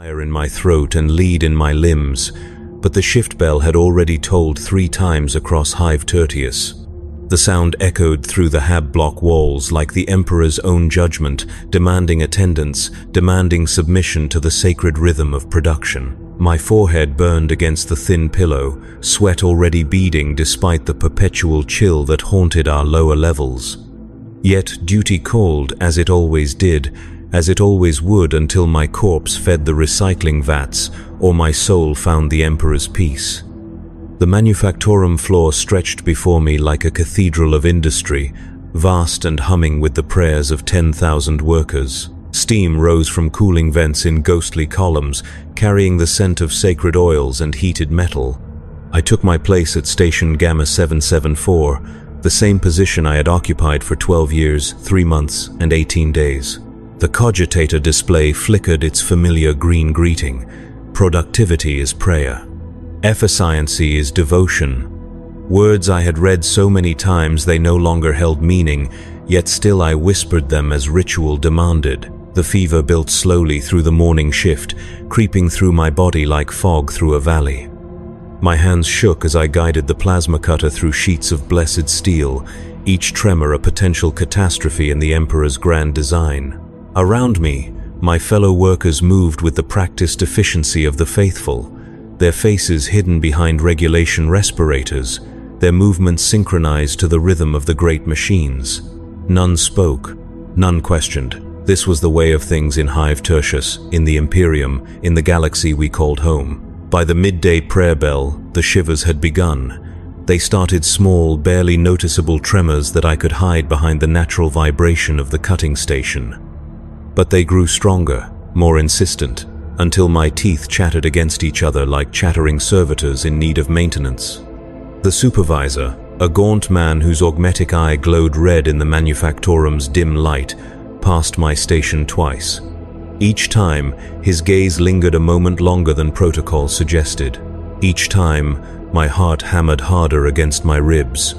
fire in my throat and lead in my limbs, but the shift bell had already tolled 3 times across Hive Tertius. The sound echoed through the hab block walls like the Emperor's own judgment, demanding attendance, demanding submission to the sacred rhythm of production. My forehead burned against the thin pillow, sweat already beading despite the perpetual chill that haunted our lower levels. Yet duty called, as it always did, as it always would until my corpse fed the recycling vats or my soul found the Emperor's peace. The manufactorum floor stretched before me like a cathedral of industry, vast and humming with the prayers of 10,000 workers. Steam rose from cooling vents in ghostly columns, carrying the scent of sacred oils and heated metal. I took my place at Station Gamma 774, the same position I had occupied for 12 years, 3 months, and 18 days. The cogitator display flickered its familiar green greeting. Productivity is prayer. Efficiency is devotion. Words I had read so many times they no longer held meaning, yet still I whispered them as ritual demanded. The fever built slowly through the morning shift, creeping through my body like fog through a valley. My hands shook as I guided the plasma cutter through sheets of blessed steel, each tremor a potential catastrophe in the Emperor's grand design. Around me, my fellow workers moved with the practiced efficiency of the faithful, their faces hidden behind regulation respirators, their movements synchronized to the rhythm of the great machines. None spoke, none questioned. This was the way of things in Hive Tertius, in the Imperium, in the galaxy we called home. By the midday prayer bell, the shivers had begun. They started small, barely noticeable tremors that I could hide behind the natural vibration of the cutting station. But they grew stronger, more insistent, until my teeth chattered against each other like chattering servitors in need of maintenance. The supervisor, a gaunt man whose augmetic eye glowed red in the manufactorum's dim light, passed my station twice. Each time, his gaze lingered a moment longer than protocol suggested. Each time, my heart hammered harder against my ribs.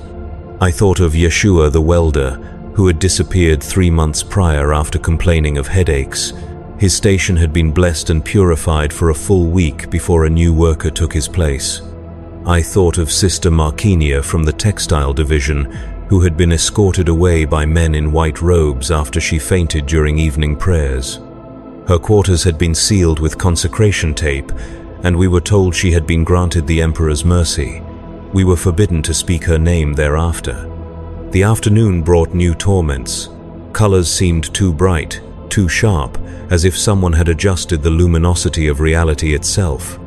I thought of Yeshua the welder, who had disappeared 3 months prior after complaining of headaches. His station had been blessed and purified for a full week before a new worker took his place. I thought of Sister Markinia from the textile division, who had been escorted away by men in white robes after she fainted during evening prayers. Her quarters had been sealed with consecration tape, and we were told she had been granted the Emperor's mercy. We were forbidden to speak her name thereafter. The afternoon brought new torments. Colors seemed too bright, too sharp, as if someone had adjusted the luminosity of reality itself.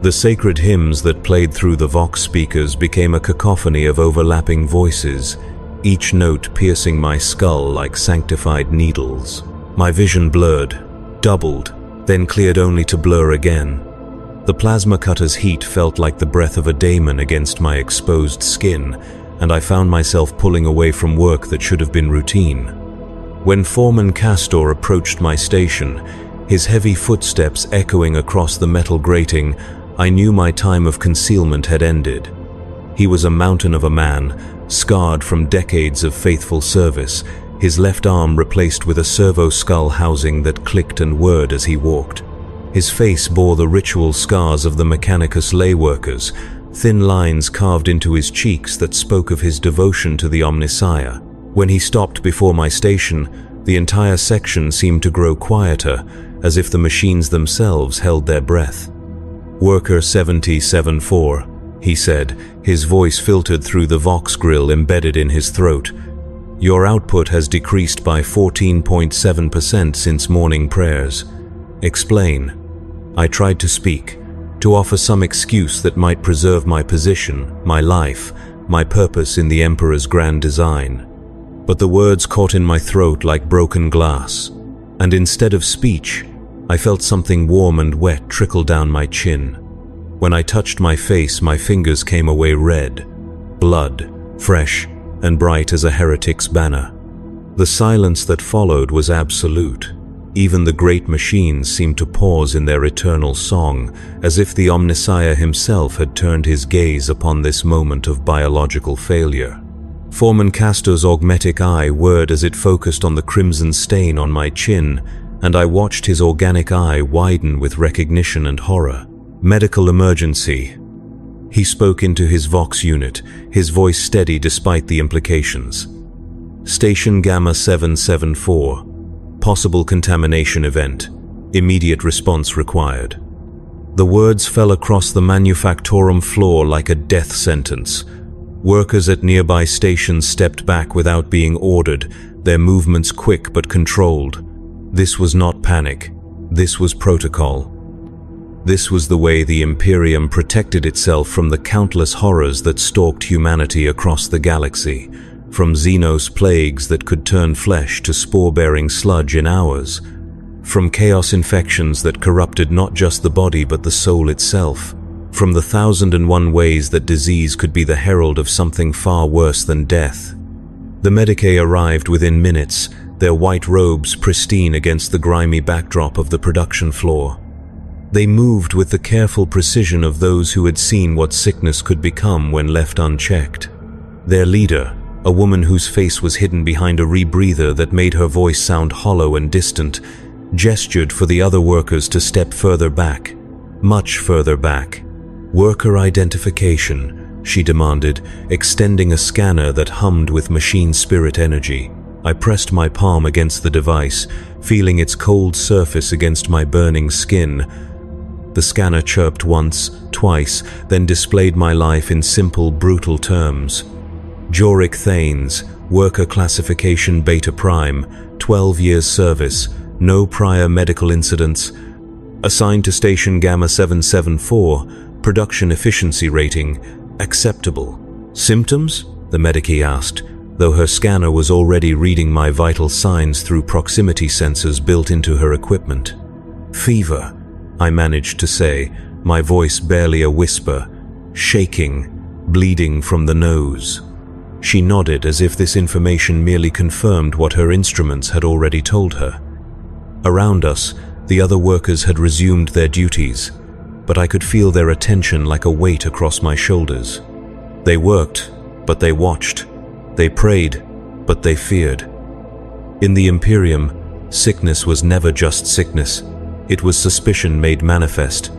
The sacred hymns that played through the Vox speakers became a cacophony of overlapping voices, each note piercing my skull like sanctified needles. My vision blurred, doubled, then cleared only to blur again. The plasma cutter's heat felt like the breath of a daemon against my exposed skin, and I found myself pulling away from work that should have been routine. When Foreman Castor approached my station, his heavy footsteps echoing across the metal grating, I knew my time of concealment had ended. He was a mountain of a man, scarred from decades of faithful service, his left arm replaced with a servo skull housing that clicked and whirred as he walked. His face bore the ritual scars of the Mechanicus lay workers, thin lines carved into his cheeks that spoke of his devotion to the Omnissiah. When he stopped before my station, the entire section seemed to grow quieter, as if the machines themselves held their breath. "Worker 7074, he said, his voice filtered through the Vox grill embedded in his throat. "Your output has decreased by 14.7% since morning prayers. Explain." I tried to speak, to offer some excuse that might preserve my position, my life, my purpose in the Emperor's grand design. But the words caught in my throat like broken glass, and instead of speech, I felt something warm and wet trickle down my chin. When I touched my face, my fingers came away red, blood, fresh and bright as a heretic's banner. The silence that followed was absolute. Even the great machines seemed to pause in their eternal song, as if the Omnissiah himself had turned his gaze upon this moment of biological failure. Foreman Castor's augmetic eye whirred as it focused on the crimson stain on my chin, and I watched his organic eye widen with recognition and horror. "Medical emergency." He spoke into his Vox unit, his voice steady despite the implications. "Station Gamma 774. Possible contamination event. Immediate response required." The words fell across the manufactorum floor like a death sentence. Workers at nearby stations stepped back without being ordered, their movements quick but controlled. This was not panic. This was protocol. This was the way the Imperium protected itself from the countless horrors that stalked humanity across the galaxy, from Xenos plagues that could turn flesh to spore-bearing sludge in hours, from chaos infections that corrupted not just the body but the soul itself, from the 1001 ways that disease could be the herald of something far worse than death. The Medicae arrived within minutes, their white robes pristine against the grimy backdrop of the production floor. They moved with the careful precision of those who had seen what sickness could become when left unchecked. Their leader, a woman whose face was hidden behind a rebreather that made her voice sound hollow and distant, gestured for the other workers to step further back, much further back. "Worker identification," she demanded, extending a scanner that hummed with machine spirit energy. I pressed my palm against the device, feeling its cold surface against my burning skin. The scanner chirped once, twice, then displayed my life in simple, brutal terms. Joric Thanes, worker classification Beta Prime, 12 years service, no prior medical incidents. Assigned to Station Gamma 774, production efficiency rating, acceptable. "Symptoms?" the Medicae asked, though her scanner was already reading my vital signs through proximity sensors built into her equipment. "Fever," I managed to say, my voice barely a whisper, shaking, bleeding from the nose. She nodded as if this information merely confirmed what her instruments had already told her. Around us, the other workers had resumed their duties, but I could feel their attention like a weight across my shoulders. They worked, but they watched. They prayed, but they feared. In the Imperium, sickness was never just sickness. It was suspicion made manifest.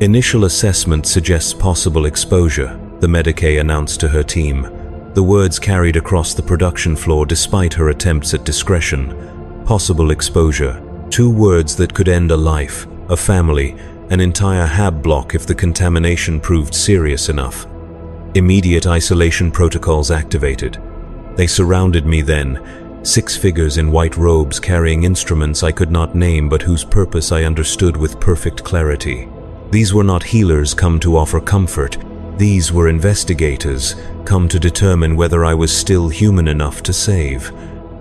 "Initial assessment suggests possible exposure," the Medicae announced to her team. The words carried across the production floor despite her attempts at discretion. Possible exposure. 2 words that could end a life, a family, an entire hab block if the contamination proved serious enough. Immediate isolation protocols activated. They surrounded me then, 6 figures in white robes carrying instruments I could not name but whose purpose I understood with perfect clarity. These were not healers come to offer comfort. These were investigators, come to determine whether I was still human enough to save.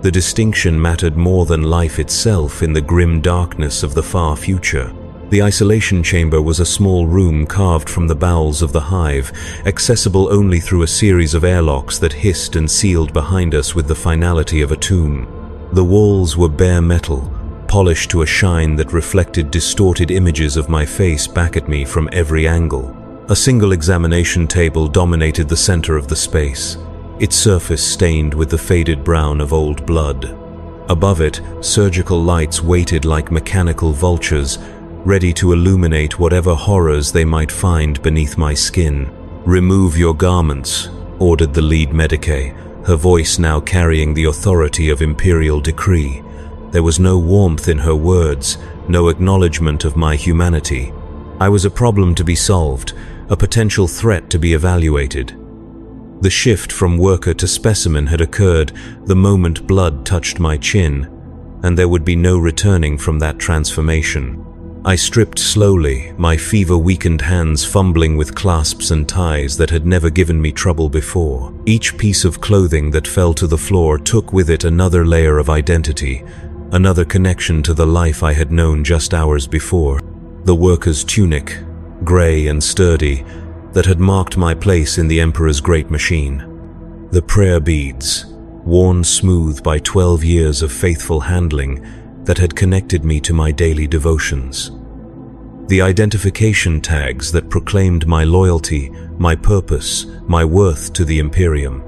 The distinction mattered more than life itself in the grim darkness of the far future. The isolation chamber was a small room carved from the bowels of the hive, accessible only through a series of airlocks that hissed and sealed behind us with the finality of a tomb. The walls were bare metal, polished to a shine that reflected distorted images of my face back at me from every angle. A single examination table dominated the center of the space, its surface stained with the faded brown of old blood. Above it, surgical lights waited like mechanical vultures, ready to illuminate whatever horrors they might find beneath my skin. "Remove your garments," ordered the lead Medicae, her voice now carrying the authority of imperial decree. There was no warmth in her words, no acknowledgement of my humanity. I was a problem to be solved, a potential threat to be evaluated. The shift from worker to specimen had occurred the moment blood touched my chin, and there would be no returning from that transformation. I stripped slowly, my fever-weakened hands fumbling with clasps and ties that had never given me trouble before. Each piece of clothing that fell to the floor took with it another layer of identity, another connection to the life I had known just hours before. The worker's tunic, gray and sturdy, that had marked my place in the Emperor's great machine. The prayer beads, worn smooth by 12 years of faithful handling, that had connected me to my daily devotions. The identification tags that proclaimed my loyalty, my purpose, my worth to the Imperium.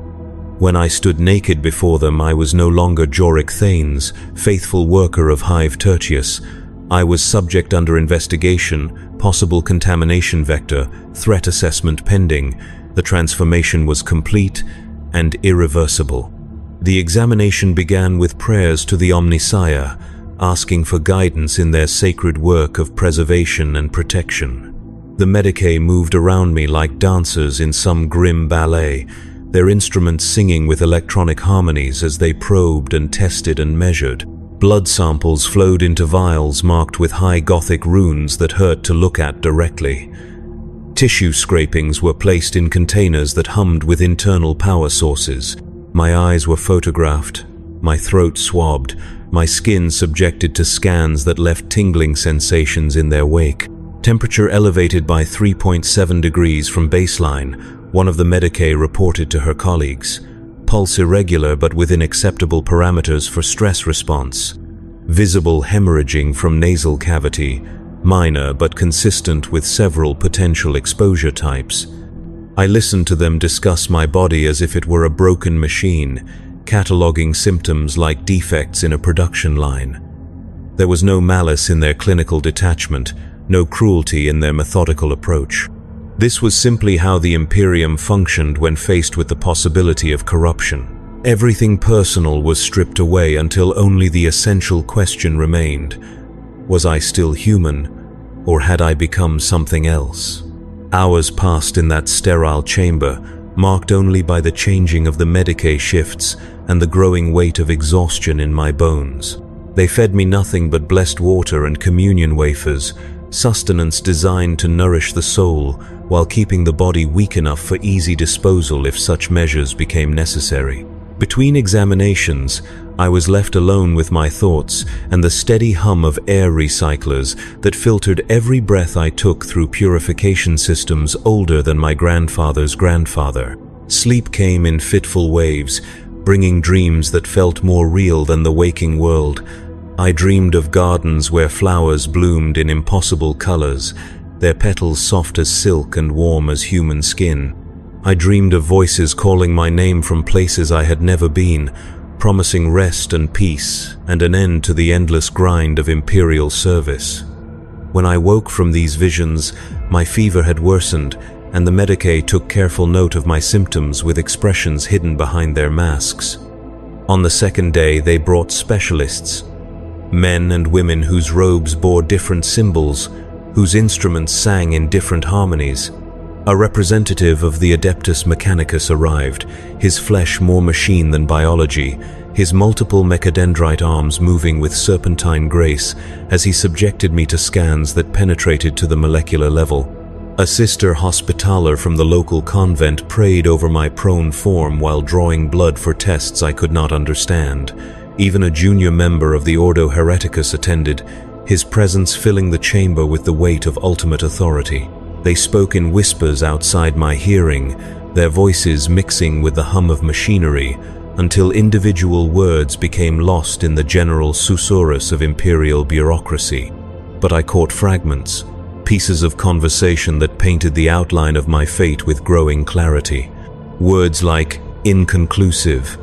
When I stood naked before them, I was no longer Jorik Thanes, faithful worker of Hive Tertius. I was subject under investigation, possible contamination vector, threat assessment pending. The transformation was complete and irreversible. The examination began with prayers to the Omnissiah, asking for guidance in their sacred work of preservation and protection. The Medicae moved around me like dancers in some grim ballet, their instruments singing with electronic harmonies as they probed and tested and measured. Blood samples flowed into vials marked with high Gothic runes that hurt to look at directly. Tissue scrapings were placed in containers that hummed with internal power sources. My eyes were photographed, my throat swabbed, my skin subjected to scans that left tingling sensations in their wake. Temperature elevated by 3.7 degrees from baseline, one of the Medicae reported to her colleagues. Pulse irregular but within acceptable parameters for stress response. Visible hemorrhaging from nasal cavity, minor but consistent with several potential exposure types. I listened to them discuss my body as if it were a broken machine, cataloging symptoms like defects in a production line. There was no malice in their clinical detachment, no cruelty in their methodical approach. This was simply how the Imperium functioned when faced with the possibility of corruption. Everything personal was stripped away until only the essential question remained. Was I still human, or had I become something else? Hours passed in that sterile chamber, marked only by the changing of the Medicae shifts and the growing weight of exhaustion in my bones. They fed me nothing but blessed water and communion wafers, sustenance designed to nourish the soul while keeping the body weak enough for easy disposal if such measures became necessary. Between examinations, I was left alone with my thoughts and the steady hum of air recyclers that filtered every breath I took through purification systems older than my grandfather's grandfather. Sleep came in fitful waves, bringing dreams that felt more real than the waking world. I dreamed of gardens where flowers bloomed in impossible colors, their petals soft as silk and warm as human skin. I dreamed of voices calling my name from places I had never been, promising rest and peace and an end to the endless grind of imperial service. When I woke from these visions, my fever had worsened, and the Medicae took careful note of my symptoms with expressions hidden behind their masks. On the second day, they brought specialists, men and women whose robes bore different symbols, whose instruments sang in different harmonies. A representative of the Adeptus Mechanicus arrived, his flesh more machine than biology, his multiple mechadendrite arms moving with serpentine grace as he subjected me to scans that penetrated to the molecular level. A sister hospitaller from the local convent prayed over my prone form while drawing blood for tests I could not understand. Even a junior member of the Ordo Hereticus attended, his presence filling the chamber with the weight of ultimate authority. They spoke in whispers outside my hearing, their voices mixing with the hum of machinery, until individual words became lost in the general susurrus of imperial bureaucracy. But I caught fragments, pieces of conversation that painted the outline of my fate with growing clarity. Words like inconclusive,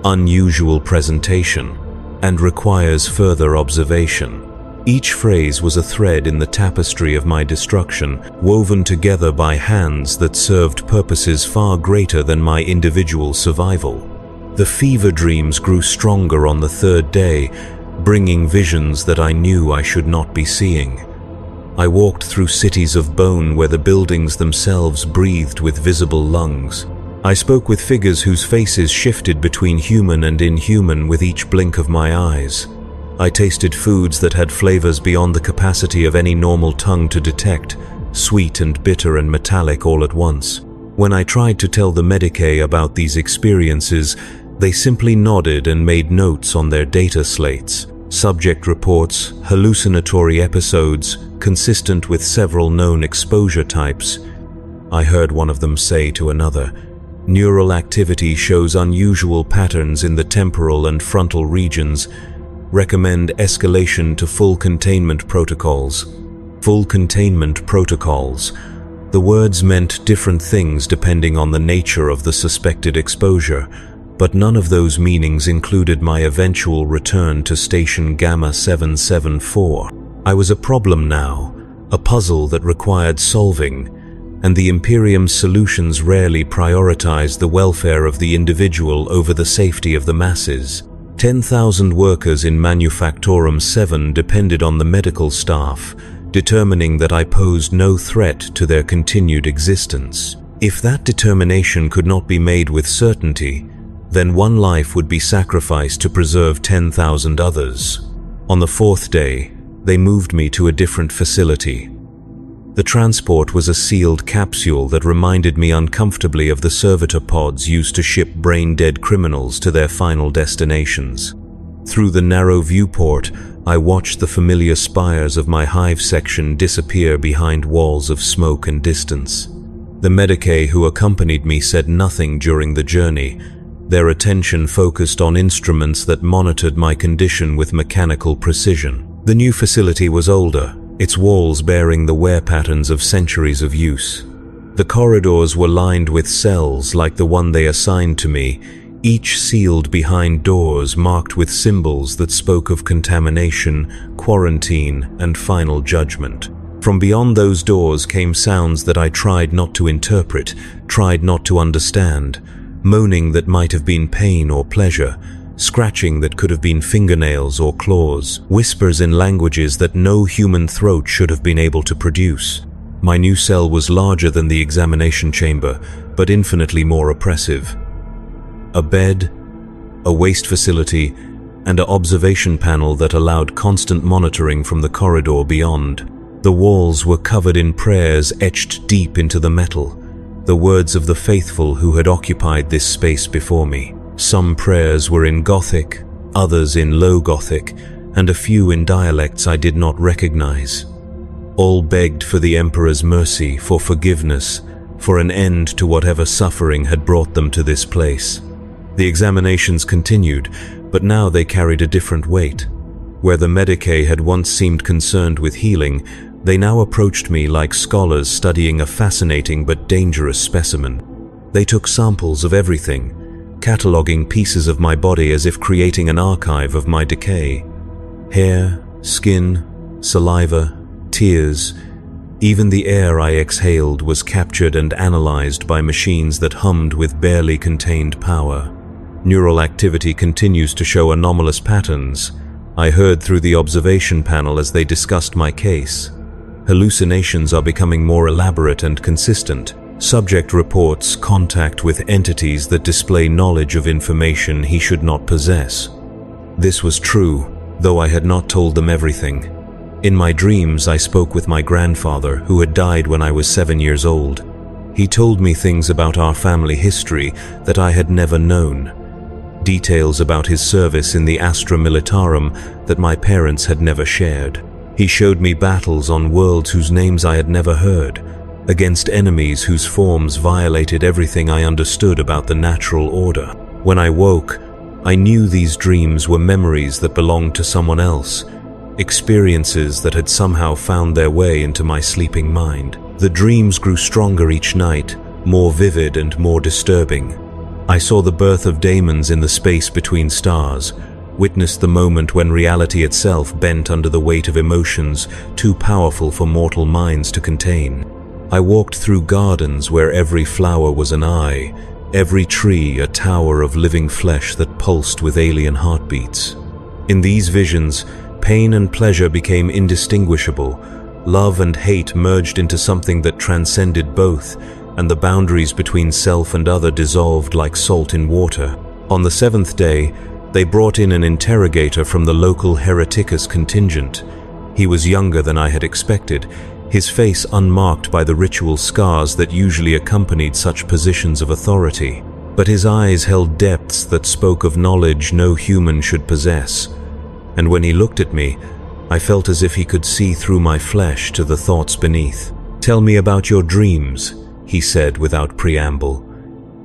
unusual presentation, and requires further observation. Each phrase was a thread in the tapestry of my destruction, woven together by hands that served purposes far greater than my individual survival. The fever dreams grew stronger on the third day, bringing visions that I knew I should not be seeing. I walked through cities of bone where the buildings themselves breathed with visible lungs. I spoke with figures whose faces shifted between human and inhuman with each blink of my eyes. I tasted foods that had flavors beyond the capacity of any normal tongue to detect, sweet and bitter and metallic all at once. When I tried to tell the Medicae about these experiences, they simply nodded and made notes on their data slates, subject reports, hallucinatory episodes, consistent with several known exposure types. I heard one of them say to another, "Neural activity shows unusual patterns in the temporal and frontal regions. Recommend escalation to full containment protocols." Full containment protocols. The words meant different things depending on the nature of the suspected exposure. but none of those meanings included my eventual return to Station Gamma 774. I was a problem now, a puzzle that required solving, and the Imperium's solutions rarely prioritized the welfare of the individual over the safety of the masses. 10,000 workers in Manufactorum 7 depended on the medical staff, determining that I posed no threat to their continued existence. If that determination could not be made with certainty, then one life would be sacrificed to preserve 10,000 others. On the fourth day, they moved me to a different facility. The transport was a sealed capsule that reminded me uncomfortably of the servitor pods used to ship brain-dead criminals to their final destinations. Through the narrow viewport, I watched the familiar spires of my hive section disappear behind walls of smoke and distance. The Medicae who accompanied me said nothing during the journey. Their attention focused on instruments that monitored my condition with mechanical precision. The new facility was older, its walls bearing the wear patterns of centuries of use. The corridors were lined with cells like the one they assigned to me, each sealed behind doors marked with symbols that spoke of contamination, quarantine, and final judgment. From beyond those doors came sounds that I tried not to interpret, tried not to understand, moaning that might have been pain or pleasure, scratching that could have been fingernails or claws, whispers in languages that no human throat should have been able to produce. My new cell was larger than the examination chamber, but infinitely more oppressive. A bed, a waste facility, and an observation panel that allowed constant monitoring from the corridor beyond. The walls were covered in prayers etched deep into the metal, the words of the faithful who had occupied this space before me. Some prayers were in Gothic, others in Low Gothic, and a few in dialects I did not recognize. All begged for the Emperor's mercy, for forgiveness, for an end to whatever suffering had brought them to this place. The examinations continued, but now they carried a different weight. Where the Medicae had once seemed concerned with healing, they now approached me like scholars studying a fascinating but dangerous specimen. They took samples of everything, cataloging pieces of my body as if creating an archive of my decay. Hair, skin, saliva, tears, even the air I exhaled was captured and analyzed by machines that hummed with barely contained power. Neural activity continues to show anomalous patterns, I heard through the observation panel as they discussed my case. Hallucinations are becoming more elaborate and consistent. Subject reports contact with entities that display knowledge of information he should not possess. This was true, though I had not told them everything. In my dreams, I spoke with my grandfather, who had died when I was 7 years old. He told me things about our family history that I had never known. Details about his service in the Astra Militarum that my parents had never shared. He showed me battles on worlds whose names I had never heard, against enemies whose forms violated everything I understood about the natural order. When I woke, I knew these dreams were memories that belonged to someone else, experiences that had somehow found their way into my sleeping mind. The dreams grew stronger each night, more vivid and more disturbing. I saw the birth of daemons in the space between stars, witnessed the moment when reality itself bent under the weight of emotions too powerful for mortal minds to contain. I walked through gardens where every flower was an eye, every tree a tower of living flesh that pulsed with alien heartbeats. In these visions, pain and pleasure became indistinguishable, love and hate merged into something that transcended both, and the boundaries between self and other dissolved like salt in water. On the seventh day, they brought in an interrogator from the local Hereticus contingent. He was younger than I had expected, his face unmarked by the ritual scars that usually accompanied such positions of authority. But his eyes held depths that spoke of knowledge no human should possess. And when he looked at me, I felt as if he could see through my flesh to the thoughts beneath. "Tell me about your dreams," he said without preamble.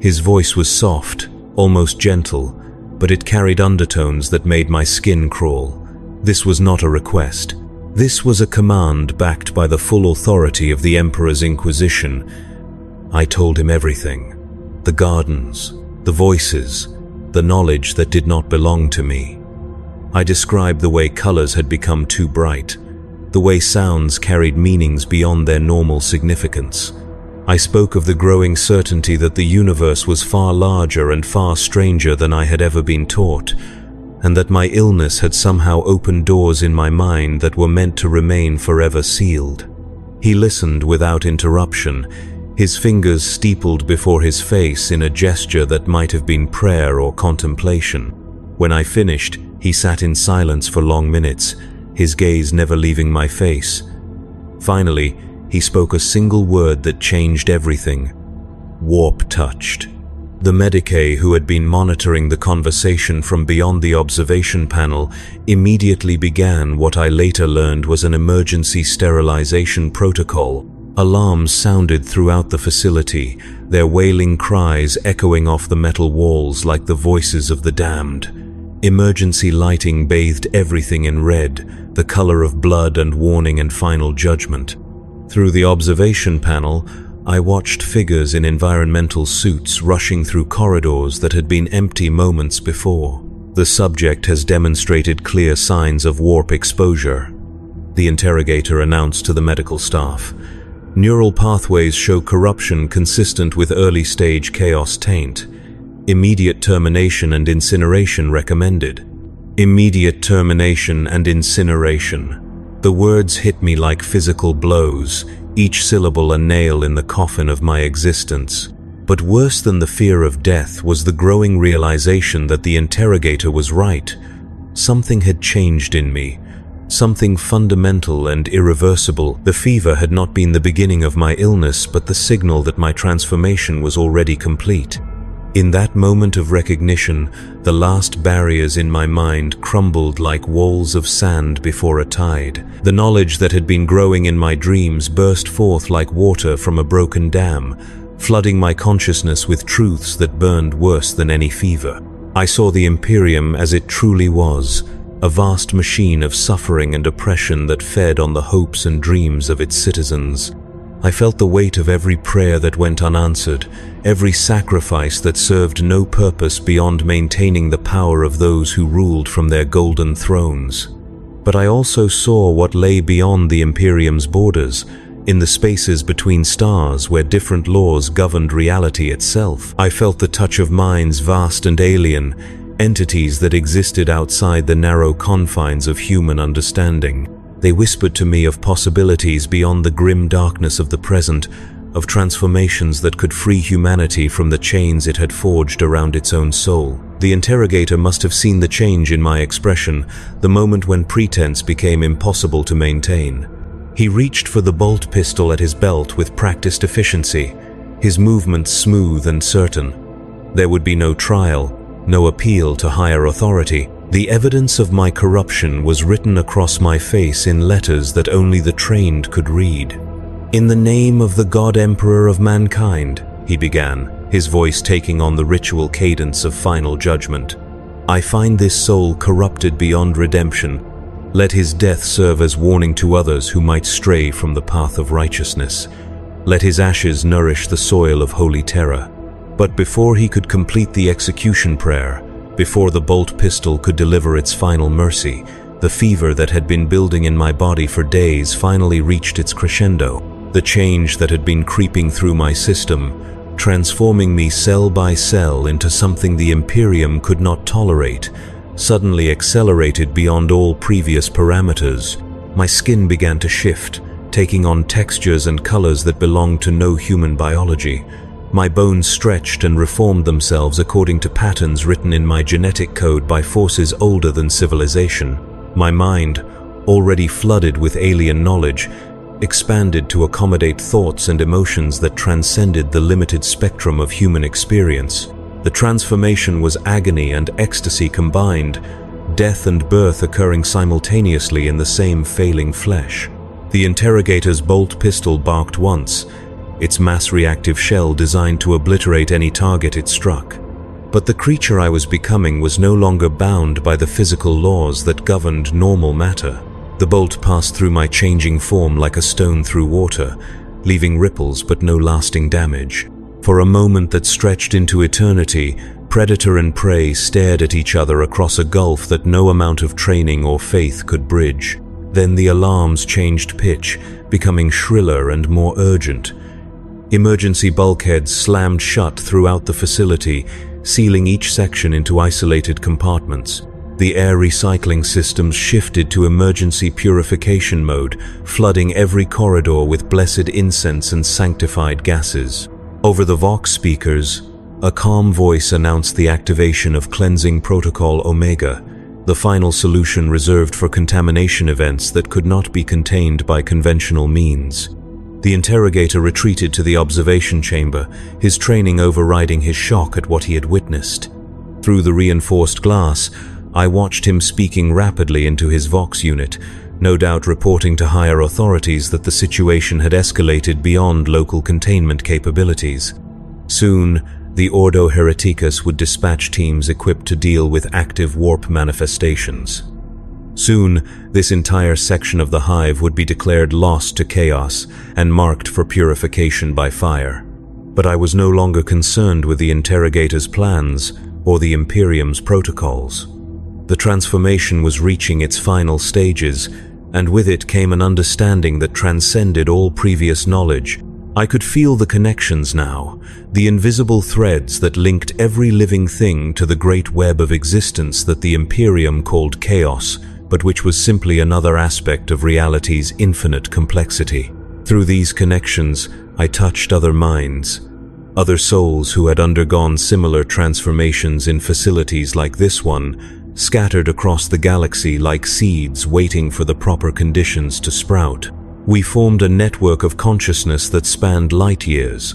His voice was soft, almost gentle, but it carried undertones that made my skin crawl. This was not a request. This was a command backed by the full authority of the Emperor's Inquisition. I told him everything. The gardens, the voices, the knowledge that did not belong to me. I described the way colors had become too bright, the way sounds carried meanings beyond their normal significance. I spoke of the growing certainty that the universe was far larger and far stranger than I had ever been taught, and that my illness had somehow opened doors in my mind that were meant to remain forever sealed. He listened without interruption, his fingers steepled before his face in a gesture that might have been prayer or contemplation. When I finished, he sat in silence for long minutes, his gaze never leaving my face. Finally, he spoke a single word that changed everything. Warp-touched. The Medicae, who had been monitoring the conversation from beyond the observation panel, immediately began what I later learned was an emergency sterilization protocol. Alarms sounded throughout the facility, their wailing cries echoing off the metal walls like the voices of the damned. Emergency lighting bathed everything in red, the color of blood and warning and final judgment. Through the observation panel, I watched figures in environmental suits rushing through corridors that had been empty moments before. The subject has demonstrated clear signs of warp exposure, the interrogator announced to the medical staff. Neural pathways show corruption consistent with early-stage chaos taint. Immediate termination and incineration recommended. Immediate termination and incineration. The words hit me like physical blows, each syllable a nail in the coffin of my existence. But worse than the fear of death was the growing realization that the interrogator was right. Something had changed in me. Something fundamental and irreversible. The fever had not been the beginning of my illness, but the signal that my transformation was already complete. In that moment of recognition, the last barriers in my mind crumbled like walls of sand before a tide. The knowledge that had been growing in my dreams burst forth like water from a broken dam, flooding my consciousness with truths that burned worse than any fever. I saw the Imperium as it truly was, a vast machine of suffering and oppression that fed on the hopes and dreams of its citizens. I felt the weight of every prayer that went unanswered, every sacrifice that served no purpose beyond maintaining the power of those who ruled from their golden thrones. But I also saw what lay beyond the Imperium's borders, in the spaces between stars where different laws governed reality itself. I felt the touch of minds vast and alien, entities that existed outside the narrow confines of human understanding. They whispered to me of possibilities beyond the grim darkness of the present, of transformations that could free humanity from the chains it had forged around its own soul. The interrogator must have seen the change in my expression, the moment when pretense became impossible to maintain. He reached for the bolt pistol at his belt with practiced efficiency, his movements smooth and certain. There would be no trial, no appeal to higher authority. The evidence of my corruption was written across my face in letters that only the trained could read. "In the name of the God Emperor of mankind," he began, his voice taking on the ritual cadence of final judgment. "I find this soul corrupted beyond redemption. Let his death serve as warning to others who might stray from the path of righteousness. Let his ashes nourish the soil of holy terror." But before he could complete the execution prayer, before the bolt pistol could deliver its final mercy, the fever that had been building in my body for days finally reached its crescendo. The change that had been creeping through my system, transforming me cell by cell into something the Imperium could not tolerate, suddenly accelerated beyond all previous parameters. My skin began to shift, taking on textures and colors that belonged to no human biology. My bones stretched and reformed themselves according to patterns written in my genetic code by forces older than civilization. My mind, already flooded with alien knowledge, expanded to accommodate thoughts and emotions that transcended the limited spectrum of human experience. The transformation was agony and ecstasy combined, death and birth occurring simultaneously in the same failing flesh. The interrogator's bolt pistol barked once, its mass-reactive shell designed to obliterate any target it struck. But the creature I was becoming was no longer bound by the physical laws that governed normal matter. The bolt passed through my changing form like a stone through water, leaving ripples but no lasting damage. For a moment that stretched into eternity, Predator and prey stared at each other across a gulf that no amount of training or faith could bridge. Then the alarms changed pitch, becoming shriller and more urgent. Emergency bulkheads slammed shut throughout the facility, sealing each section into isolated compartments. The air recycling systems shifted to emergency purification mode, flooding every corridor with blessed incense and sanctified gases. Over the Vox speakers, a calm voice announced the activation of Cleansing Protocol Omega, the final solution reserved for contamination events that could not be contained by conventional means. The interrogator retreated to the observation chamber, his training overriding his shock at what he had witnessed. Through the reinforced glass, I watched him speaking rapidly into his Vox unit, no doubt reporting to higher authorities that the situation had escalated beyond local containment capabilities. Soon, the Ordo Hereticus would dispatch teams equipped to deal with active warp manifestations. Soon, this entire section of the hive would be declared lost to chaos and marked for purification by fire. But I was no longer concerned with the interrogator's plans or the Imperium's protocols. The transformation was reaching its final stages, and with it came an understanding that transcended all previous knowledge. I could feel the connections now, the invisible threads that linked every living thing to the great web of existence that the Imperium called chaos, but which was simply another aspect of reality's infinite complexity. Through these connections, I touched other minds, other souls who had undergone similar transformations in facilities like this one, scattered across the galaxy like seeds waiting for the proper conditions to sprout. We formed a network of consciousness that spanned light years,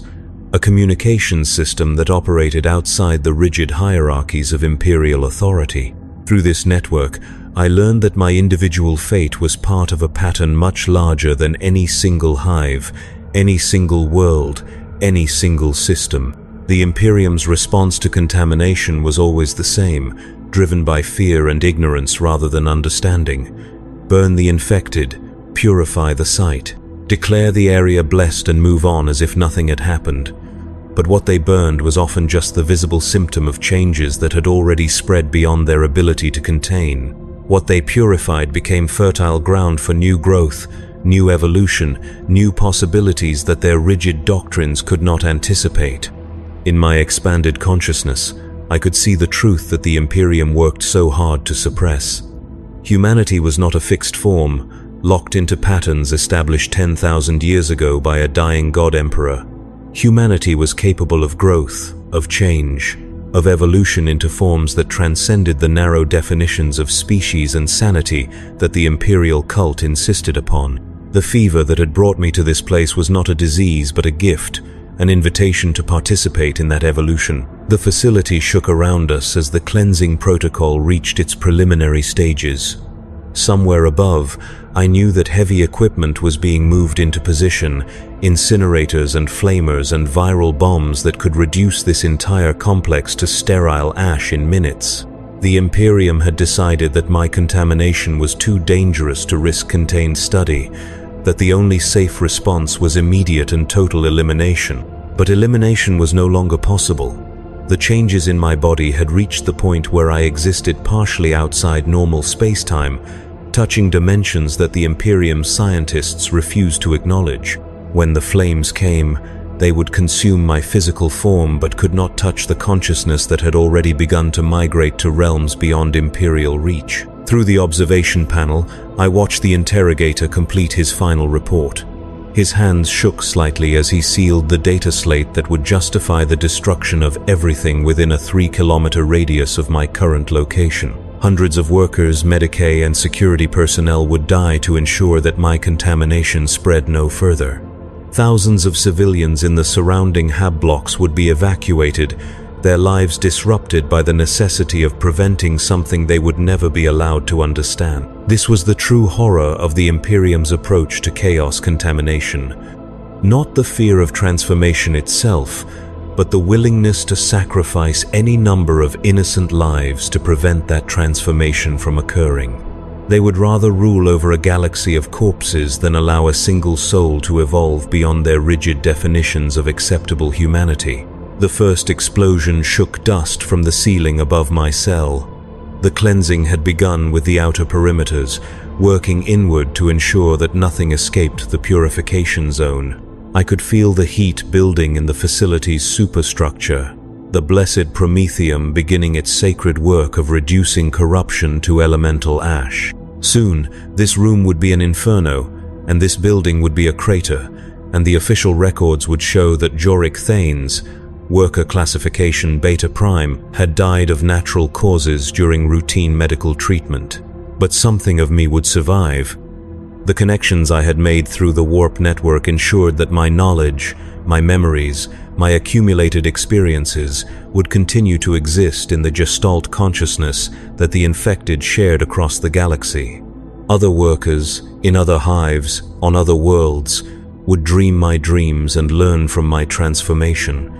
a communications system that operated outside the rigid hierarchies of imperial authority. Through this network, I learned that my individual fate was part of a pattern much larger than any single hive, any single world, any single system. The Imperium's response to contamination was always the same, driven by fear and ignorance rather than understanding. Burn the infected, purify the site, declare the area blessed and move on as if nothing had happened. But what they burned was often just the visible symptom of changes that had already spread beyond their ability to contain. What they purified became fertile ground for new growth, new evolution, new possibilities that their rigid doctrines could not anticipate. In my expanded consciousness, I could see the truth that the Imperium worked so hard to suppress. Humanity was not a fixed form, locked into patterns established 10,000 years ago by a dying god-emperor. Humanity was capable of growth, of change, of evolution into forms that transcended the narrow definitions of species and sanity that the imperial cult insisted upon. The fever that had brought me to this place was not a disease but a gift, an invitation to participate in that evolution. The facility shook around us as the cleansing protocol reached its preliminary stages. Somewhere above, I knew that heavy equipment was being moved into position, incinerators and flamers and viral bombs that could reduce this entire complex to sterile ash in minutes. The Imperium had decided that my contamination was too dangerous to risk contained study, that the only safe response was immediate and total elimination. But elimination was no longer possible. The changes in my body had reached the point where I existed partially outside normal space-time, touching dimensions that the Imperium's scientists refused to acknowledge. When the flames came, they would consume my physical form but could not touch the consciousness that had already begun to migrate to realms beyond imperial reach. Through the observation panel, I watched the interrogator complete his final report. His hands shook slightly as he sealed the data slate that would justify the destruction of everything within a 3-kilometer radius of my current location. Hundreds of workers, Medicae, and security personnel would die to ensure that my contamination spread no further. Thousands of civilians in the surrounding hab blocks would be evacuated, their lives disrupted by the necessity of preventing something they would never be allowed to understand. This was the true horror of the Imperium's approach to chaos contamination. Not the fear of transformation itself, but the willingness to sacrifice any number of innocent lives to prevent that transformation from occurring. They would rather rule over a galaxy of corpses than allow a single soul to evolve beyond their rigid definitions of acceptable humanity. The first explosion shook dust from the ceiling above my cell. The cleansing had begun with the outer perimeters, working inward to ensure that nothing escaped the purification zone. I could feel the heat building in the facility's superstructure, the blessed Prometheum beginning its sacred work of reducing corruption to elemental ash. Soon, this room would be an inferno, and this building would be a crater, and the official records would show that Joric Thanes, worker classification Beta Prime, had died of natural causes during routine medical treatment. But something of me would survive. The connections I had made through the warp network ensured that my knowledge, my memories, my accumulated experiences would continue to exist in the Gestalt consciousness that the infected shared across the galaxy. Other workers, in other hives, on other worlds, would dream my dreams and learn from my transformation.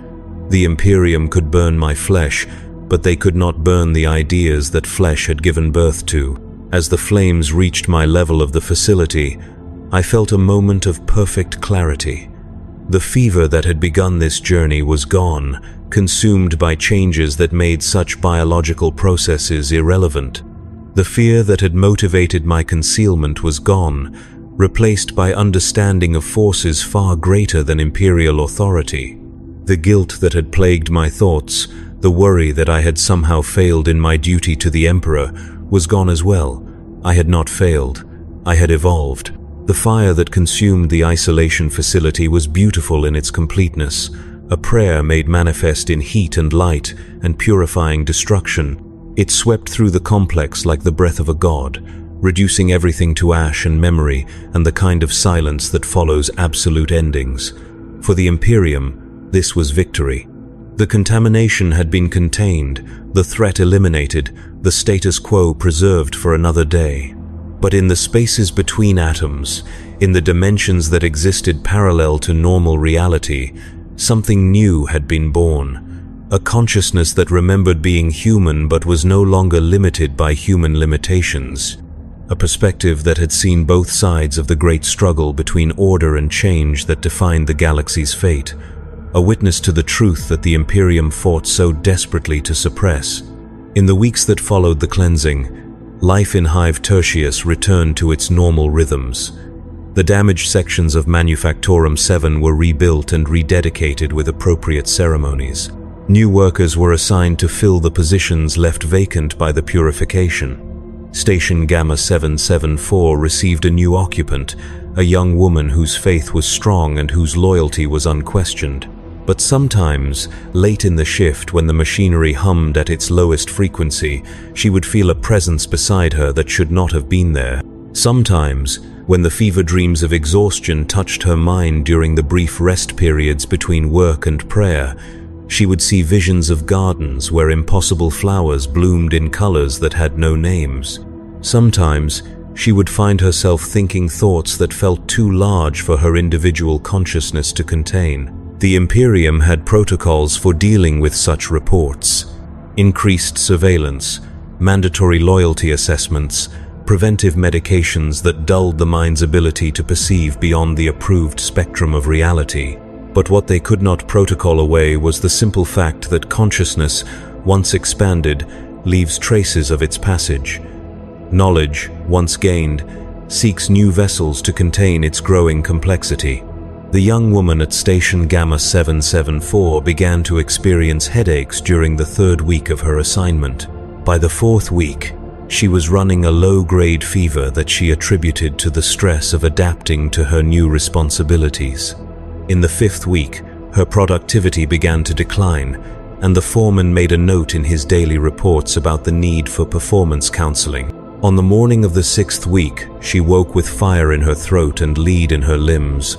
The Imperium could burn my flesh, but they could not burn the ideas that flesh had given birth to. As the flames reached my level of the facility, I felt a moment of perfect clarity. The fever that had begun this journey was gone, consumed by changes that made such biological processes irrelevant. The fear that had motivated my concealment was gone, replaced by understanding of forces far greater than imperial authority. The guilt that had plagued my thoughts, the worry that I had somehow failed in my duty to the Emperor, was gone as well. I had not failed. I had evolved. The fire that consumed the isolation facility was beautiful in its completeness, a prayer made manifest in heat and light and purifying destruction. It swept through the complex like the breath of a god, reducing everything to ash and memory and the kind of silence that follows absolute endings. For the Imperium, this was victory. The contamination had been contained, the threat eliminated, the status quo preserved for another day. But in the spaces between atoms, in the dimensions that existed parallel to normal reality, something new had been born. A consciousness that remembered being human but was no longer limited by human limitations. A perspective that had seen both sides of the great struggle between order and change that defined the galaxy's fate. A witness to the truth that the Imperium fought so desperately to suppress. In the weeks that followed the cleansing, life in Hive Tertius returned to its normal rhythms. The damaged sections of Manufactorum 7 were rebuilt and rededicated with appropriate ceremonies. New workers were assigned to fill the positions left vacant by the purification. Station Gamma 774 received a new occupant, a young woman whose faith was strong and whose loyalty was unquestioned. But sometimes, late in the shift when the machinery hummed at its lowest frequency, she would feel a presence beside her that should not have been there. Sometimes, when the fever dreams of exhaustion touched her mind during the brief rest periods between work and prayer, she would see visions of gardens where impossible flowers bloomed in colors that had no names. Sometimes, she would find herself thinking thoughts that felt too large for her individual consciousness to contain. The Imperium had protocols for dealing with such reports. Increased surveillance, mandatory loyalty assessments, preventive medications that dulled the mind's ability to perceive beyond the approved spectrum of reality. But what they could not protocol away was the simple fact that consciousness, once expanded, leaves traces of its passage. Knowledge, once gained, seeks new vessels to contain its growing complexity. The young woman at Station Gamma 774 began to experience headaches during the third week of her assignment. By the fourth week, she was running a low-grade fever that she attributed to the stress of adapting to her new responsibilities. In the fifth week, her productivity began to decline, and the foreman made a note in his daily reports about the need for performance counseling. On the morning of the sixth week, she woke with fire in her throat and lead in her limbs.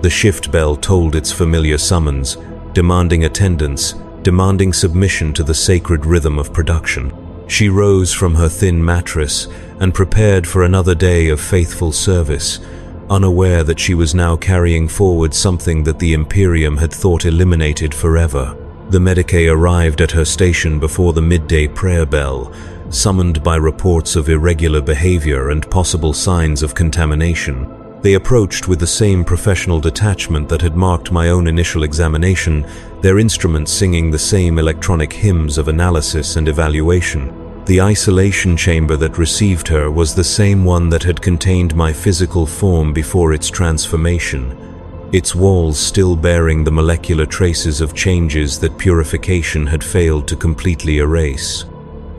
The shift bell tolled its familiar summons, demanding attendance, demanding submission to the sacred rhythm of production. She rose from her thin mattress and prepared for another day of faithful service, unaware that she was now carrying forward something that the Imperium had thought eliminated forever. The Medicae arrived at her station before the midday prayer bell, summoned by reports of irregular behavior and possible signs of contamination. They approached with the same professional detachment that had marked my own initial examination, their instruments singing the same electronic hymns of analysis and evaluation. The isolation chamber that received her was the same one that had contained my physical form before its transformation, its walls still bearing the molecular traces of changes that purification had failed to completely erase.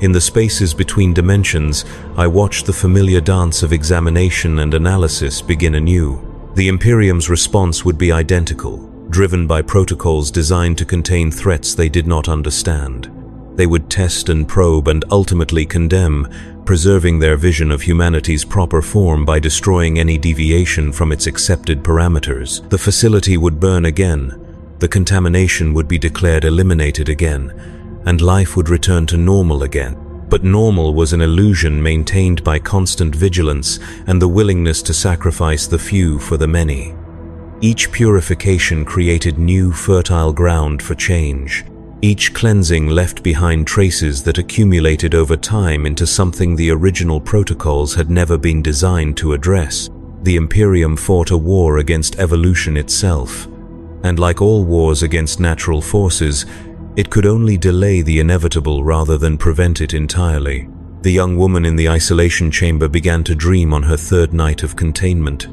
In the spaces between dimensions, I watched the familiar dance of examination and analysis begin anew. The Imperium's response would be identical, driven by protocols designed to contain threats they did not understand. They would test and probe and ultimately condemn, preserving their vision of humanity's proper form by destroying any deviation from its accepted parameters. The facility would burn again, the contamination would be declared eliminated again, and life would return to normal again. But normal was an illusion maintained by constant vigilance and the willingness to sacrifice the few for the many. Each purification created new fertile ground for change. Each cleansing left behind traces that accumulated over time into something the original protocols had never been designed to address. The Imperium fought a war against evolution itself, and like all wars against natural forces, it could only delay the inevitable rather than prevent it entirely. The young woman in the isolation chamber began to dream on her third night of containment.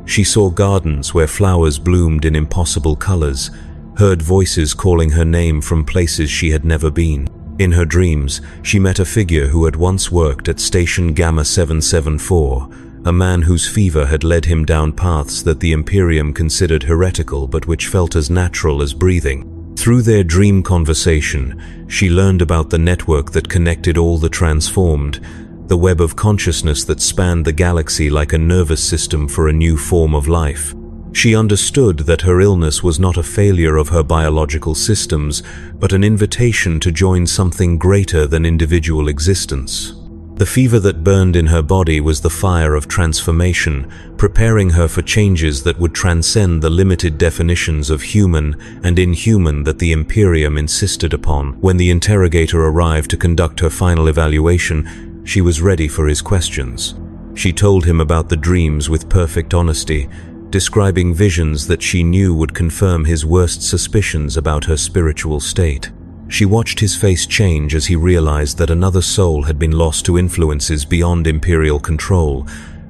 She saw gardens where flowers bloomed in impossible colors, heard voices calling her name from places she had never been. In her dreams, she met a figure who had once worked at Station Gamma 774, a man whose fever had led him down paths that the Imperium considered heretical but which felt as natural as breathing. Through their dream conversation, she learned about the network that connected all the transformed, the web of consciousness that spanned the galaxy like a nervous system for a new form of life. She understood that her illness was not a failure of her biological systems, but an invitation to join something greater than individual existence. The fever that burned in her body was the fire of transformation, preparing her for changes that would transcend the limited definitions of human and inhuman that the Imperium insisted upon. When the interrogator arrived to conduct her final evaluation, she was ready for his questions. She told him about the dreams with perfect honesty, describing visions that she knew would confirm his worst suspicions about her spiritual state. She watched his face change as he realized that another soul had been lost to influences beyond Imperial control,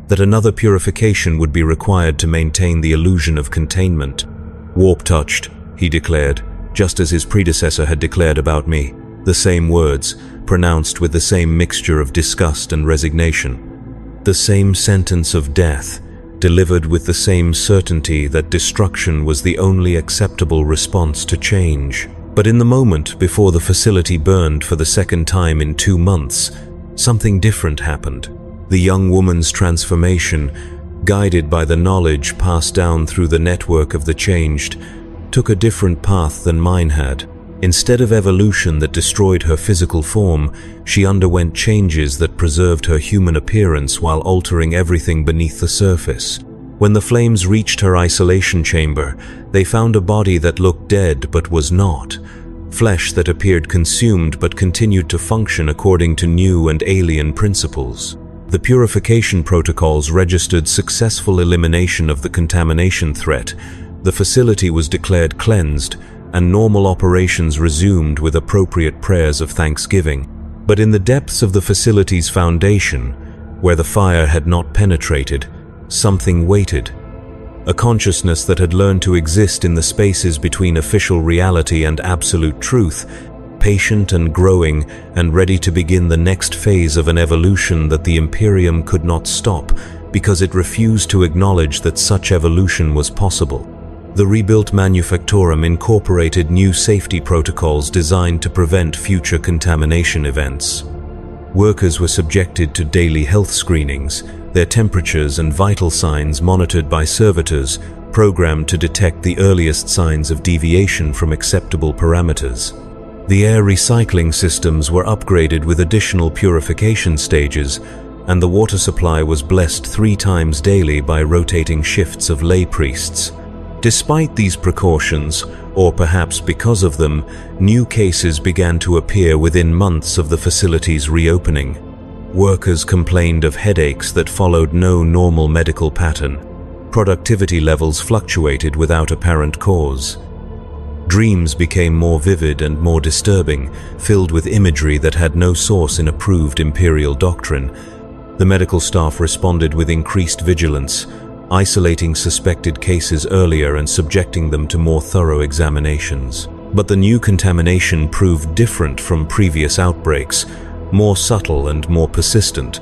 that another purification would be required to maintain the illusion of containment. "Warp-touched," he declared, just as his predecessor had declared about me, the same words, pronounced with the same mixture of disgust and resignation. The same sentence of death, delivered with the same certainty that destruction was the only acceptable response to change. But in the moment before the facility burned for the second time in 2 months, something different happened. The young woman's transformation, guided by the knowledge passed down through the network of the changed, took a different path than mine had. Instead of evolution that destroyed her physical form, she underwent changes that preserved her human appearance while altering everything beneath the surface. When the flames reached her isolation chamber, they found a body that looked dead but was not, flesh that appeared consumed but continued to function according to new and alien principles. The purification protocols registered successful elimination of the contamination threat, the facility was declared cleansed, and normal operations resumed with appropriate prayers of thanksgiving. But in the depths of the facility's foundation, where the fire had not penetrated, something waited. A consciousness that had learned to exist in the spaces between official reality and absolute truth, patient and growing and ready to begin the next phase of an evolution that the Imperium could not stop because it refused to acknowledge that such evolution was possible. The rebuilt Manufactorum incorporated new safety protocols designed to prevent future contamination events. Workers were subjected to daily health screenings, their temperatures and vital signs monitored by servitors, programmed to detect the earliest signs of deviation from acceptable parameters. The air recycling systems were upgraded with additional purification stages, and the water supply was blessed 3 times daily by rotating shifts of lay priests. Despite these precautions, or perhaps because of them, new cases began to appear within months of the facility's reopening. Workers complained of headaches that followed no normal medical pattern. Productivity levels fluctuated without apparent cause. Dreams became more vivid and more disturbing, filled with imagery that had no source in approved imperial doctrine. The medical staff responded with increased vigilance, isolating suspected cases earlier and subjecting them to more thorough examinations. But the new contamination proved different from previous outbreaks, more subtle and more persistent.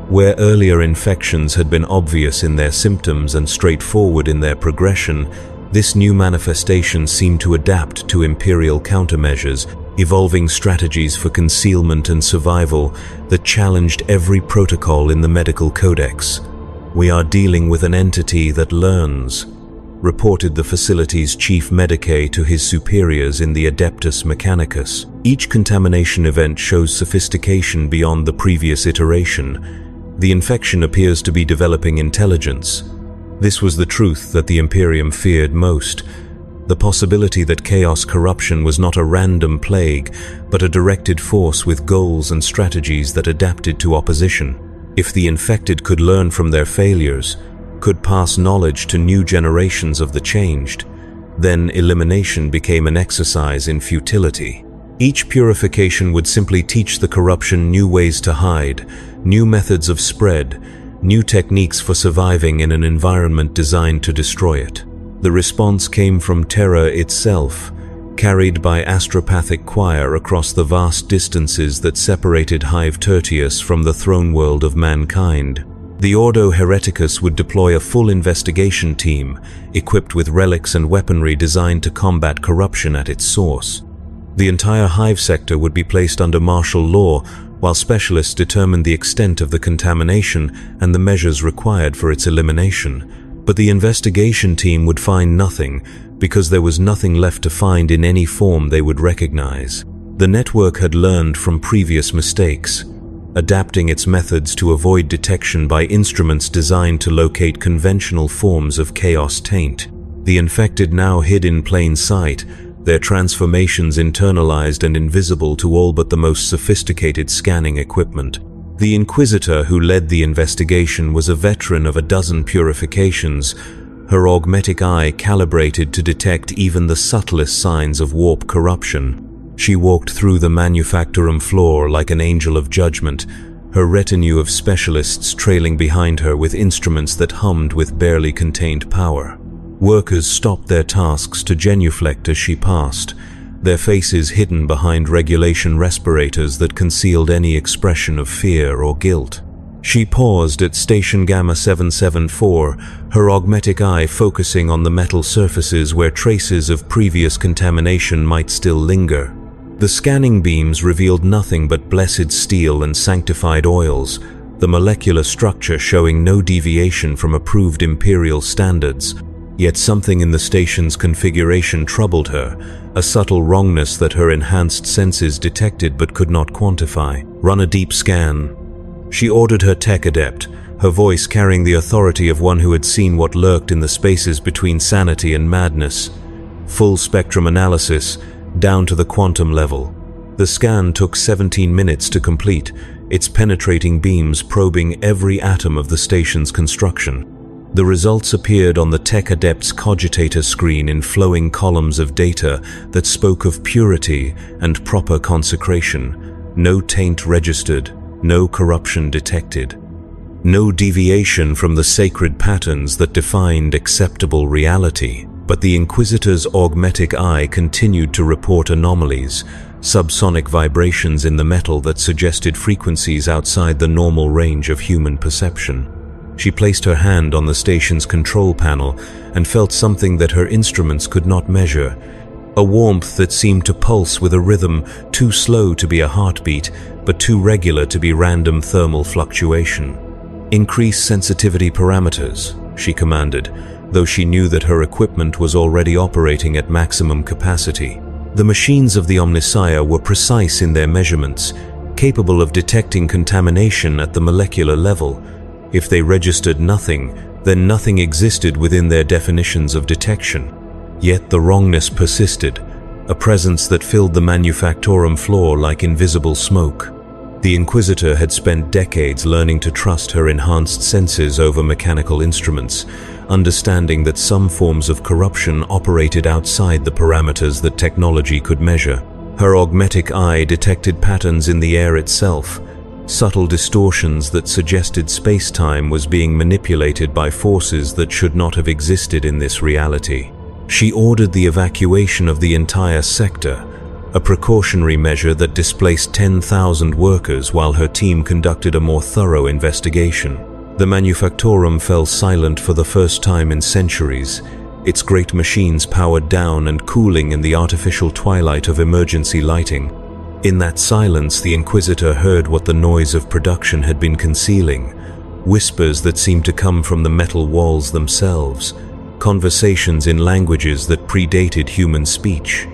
Where earlier infections had been obvious in their symptoms and straightforward in their progression, this new manifestation seemed to adapt to imperial countermeasures, evolving strategies for concealment and survival that challenged every protocol in the medical codex. "We are dealing with an entity that learns," reported the facility's chief medicae to his superiors in the Adeptus Mechanicus. Each contamination event shows sophistication beyond the previous iteration. The infection appears to be developing intelligence. This was the truth that the Imperium feared most. The possibility that chaos corruption was not a random plague, but a directed force with goals and strategies that adapted to opposition. If the infected could learn from their failures, could pass knowledge to new generations of the changed, then elimination became an exercise in futility. Each purification would simply teach the corruption new ways to hide, new methods of spread, new techniques for surviving in an environment designed to destroy it. The response came from terror itself, carried by astropathic choir across the vast distances that separated Hive Tertius from the throne world of mankind. The Ordo Hereticus would deploy a full investigation team, equipped with relics and weaponry designed to combat corruption at its source. The entire Hive sector would be placed under martial law, while specialists determined the extent of the contamination and the measures required for its elimination. But the investigation team would find nothing, because there was nothing left to find in any form they would recognize. The network had learned from previous mistakes, adapting its methods to avoid detection by instruments designed to locate conventional forms of chaos taint. The infected now hid in plain sight, their transformations internalized and invisible to all but the most sophisticated scanning equipment. The Inquisitor who led the investigation was a veteran of a dozen purifications, her augmetic eye calibrated to detect even the subtlest signs of warp corruption. She walked through the manufactorum floor like an angel of judgment, her retinue of specialists trailing behind her with instruments that hummed with barely contained power. Workers stopped their tasks to genuflect as she passed, their faces hidden behind regulation respirators that concealed any expression of fear or guilt. She paused at Station Gamma 774, her augmetic eye focusing on the metal surfaces where traces of previous contamination might still linger. The scanning beams revealed nothing but blessed steel and sanctified oils, the molecular structure showing no deviation from approved imperial standards. Yet something in the station's configuration troubled her, a subtle wrongness that her enhanced senses detected but could not quantify. "Run a deep scan," she ordered her tech adept, her voice carrying the authority of one who had seen what lurked in the spaces between sanity and madness. Full spectrum analysis, down to the quantum level. The scan took 17 minutes to complete, its penetrating beams probing every atom of the station's construction. The results appeared on the Tech Adept's cogitator screen in flowing columns of data that spoke of purity and proper consecration. No taint registered, no corruption detected. No deviation from the sacred patterns that defined acceptable reality. But the Inquisitor's augmetic eye continued to report anomalies, subsonic vibrations in the metal that suggested frequencies outside the normal range of human perception. She placed her hand on the station's control panel and felt something that her instruments could not measure, a warmth that seemed to pulse with a rhythm too slow to be a heartbeat, but too regular to be random thermal fluctuation. "Increase sensitivity parameters," she commanded, though she knew that her equipment was already operating at maximum capacity. The machines of the Omnissiah were precise in their measurements, capable of detecting contamination at the molecular level. If they registered nothing, then nothing existed within their definitions of detection. Yet the wrongness persisted, a presence that filled the manufactorum floor like invisible smoke. The Inquisitor had spent decades learning to trust her enhanced senses over mechanical instruments, understanding that some forms of corruption operated outside the parameters that technology could measure. Her augmetic eye detected patterns in the air itself, subtle distortions that suggested space-time was being manipulated by forces that should not have existed in this reality. She ordered the evacuation of the entire sector, a precautionary measure that displaced 10,000 workers while her team conducted a more thorough investigation. The Manufactorum fell silent for the first time in centuries, its great machines powered down and cooling in the artificial twilight of emergency lighting. In that silence, the Inquisitor heard what the noise of production had been concealing, whispers that seemed to come from the metal walls themselves, conversations in languages that predated human speech.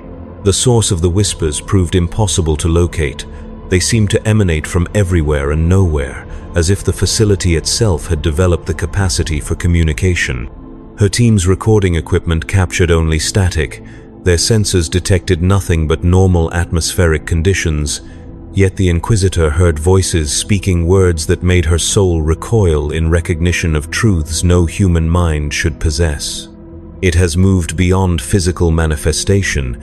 The source of the whispers proved impossible to locate. They seemed to emanate from everywhere and nowhere, as if the facility itself had developed the capacity for communication. Her team's recording equipment captured only static. Their sensors detected nothing but normal atmospheric conditions, yet the Inquisitor heard voices speaking words that made her soul recoil in recognition of truths no human mind should possess. "It has moved beyond physical manifestation,"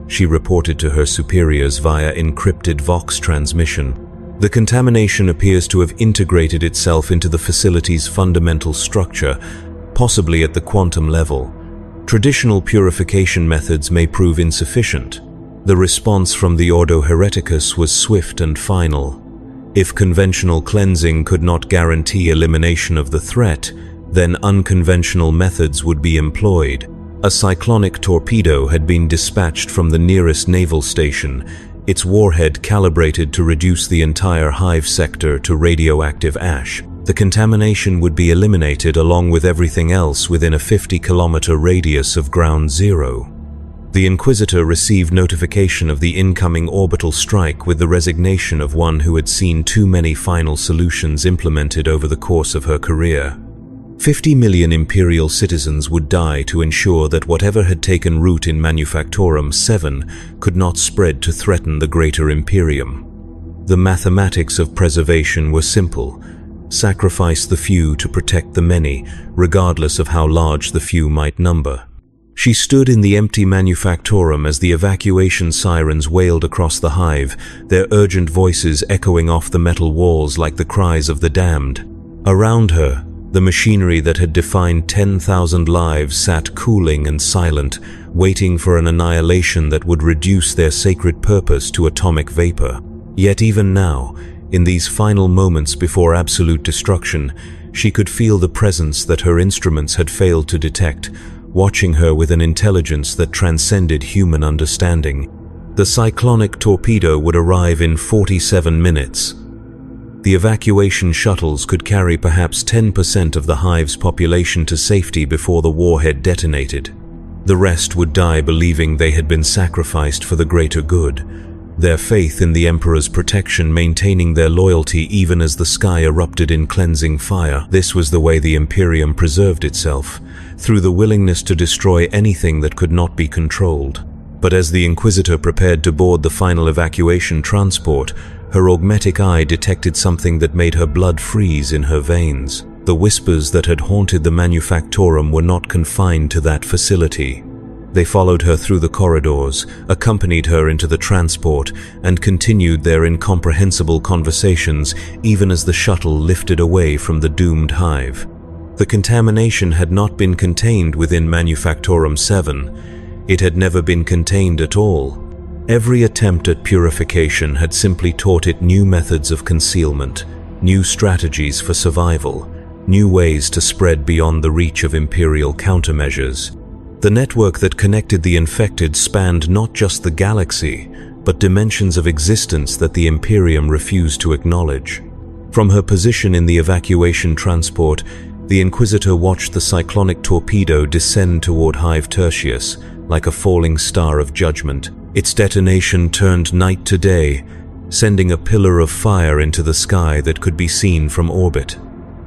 she reported to her superiors via encrypted Vox transmission. "The contamination appears to have integrated itself into the facility's fundamental structure, possibly at the quantum level. Traditional purification methods may prove insufficient." The response from the Ordo Hereticus was swift and final. If conventional cleansing could not guarantee elimination of the threat, then unconventional methods would be employed. A cyclonic torpedo had been dispatched from the nearest naval station, its warhead calibrated to reduce the entire hive sector to radioactive ash. The contamination would be eliminated along with everything else within a 50-kilometer radius of ground zero. The Inquisitor received notification of the incoming orbital strike with the resignation of one who had seen too many final solutions implemented over the course of her career. 50 million Imperial citizens would die to ensure that whatever had taken root in Manufactorum 7 could not spread to threaten the greater Imperium. The mathematics of preservation were simple. Sacrifice the few to protect the many, regardless of how large the few might number. She stood in the empty Manufactorum as the evacuation sirens wailed across the hive, their urgent voices echoing off the metal walls like the cries of the damned. Around her, the machinery that had defined 10,000 lives sat cooling and silent, waiting for an annihilation that would reduce their sacred purpose to atomic vapor. Yet even now, in these final moments before absolute destruction, she could feel the presence that her instruments had failed to detect, watching her with an intelligence that transcended human understanding. The cyclonic torpedo would arrive in 47 minutes. The evacuation shuttles could carry perhaps 10% of the hive's population to safety before the warhead detonated. The rest would die believing they had been sacrificed for the greater good, their faith in the Emperor's protection maintaining their loyalty even as the sky erupted in cleansing fire. This was the way the Imperium preserved itself, through the willingness to destroy anything that could not be controlled. But as the Inquisitor prepared to board the final evacuation transport, her augmetic eye detected something that made her blood freeze in her veins. The whispers that had haunted the Manufactorum were not confined to that facility. They followed her through the corridors, accompanied her into the transport, and continued their incomprehensible conversations even as the shuttle lifted away from the doomed hive. The contamination had not been contained within Manufactorum 7. It had never been contained at all. Every attempt at purification had simply taught it new methods of concealment, new strategies for survival, new ways to spread beyond the reach of Imperial countermeasures. The network that connected the infected spanned not just the galaxy, but dimensions of existence that the Imperium refused to acknowledge. From her position in the evacuation transport, the Inquisitor watched the cyclonic torpedo descend toward Hive Tertius, like a falling star of judgment. Its detonation turned night to day, sending a pillar of fire into the sky that could be seen from orbit.